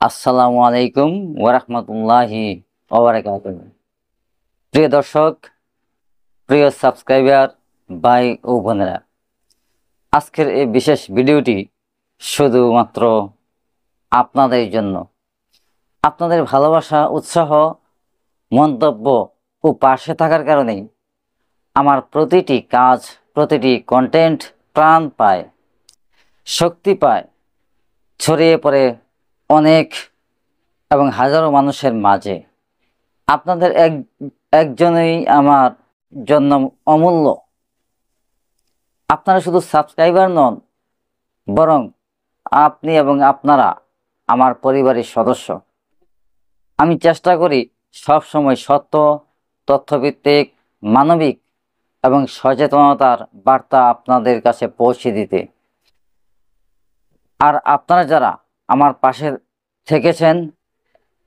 আসসালামু আলাইকুম ওরহমতুল্লাহি ওবারাকাতুহু। প্রিয় দর্শক, প্রিয় সাবস্ক্রাইবার ভাই ও বোনেরা, আজকের এই বিশেষ ভিডিওটি শুধুমাত্র আপনাদের জন্য। আপনাদের ভালোবাসা, উৎসাহ, মন্তব্য ও পাশে থাকার কারণেই আমার প্রতিটি কাজ, প্রতিটি কন্টেন্ট প্রাণ পায়, শক্তি পায়, ছড়িয়ে পড়ে অনেক এবং হাজারো মানুষের মাঝে। আপনাদের একজনই আমার জন্য অমূল্য। আপনারা শুধু সাবস্ক্রাইবার নন, বরং আপনি এবং আপনারা আমার পরিবারের সদস্য। আমি চেষ্টা করি সবসময় সত্য, তথ্যভিত্তিক, মানবিক এবং সচেতনতার বার্তা আপনাদের কাছে পৌঁছে দিতে। আর আপনারা যারা আমার পাশে থেকেছেন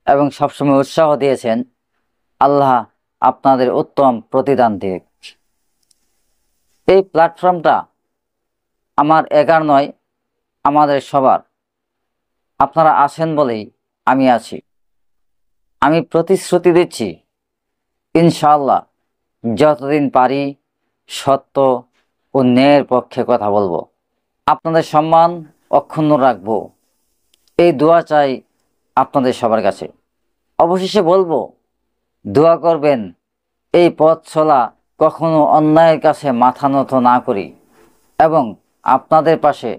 এবং সবসময় উৎসাহ দিয়েছেন, আল্লাহ আপনাদের উত্তম প্রতিদান দিক। এই প্ল্যাটফর্মটা আমার একার নয়, আমাদের সবার। আপনারা আছেন বলেই আমি আছি। আমি প্রতিশ্রুতি দিচ্ছি, ইনশাআল্লাহ যতদিন পারি সত্য ও ন্যায়ের পক্ষে কথা বলবো, আপনাদের সম্মান অক্ষুণ্ণ রাখবো। এই দোয়া চাই আপনাদের সবার কাছে। অবশেষে বলবো, দোয়া করবেন এই পথ চলা কখনো অন্যায়ের কাছে মাথা নত না করি এবং আপনাদের পাশে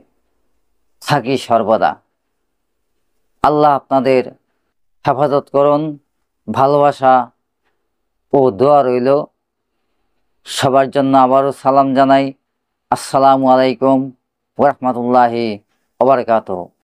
থাকি সর্বদা। আল্লাহ আপনাদের হেফাজত করুন। ভালোবাসা ও দোয়া রইল সবার জন্য। আবারও সালাম জানাই। আসসালামু আলাইকুম ওয়া রাহমাতুল্লাহি ওয়া বারাকাতুহু।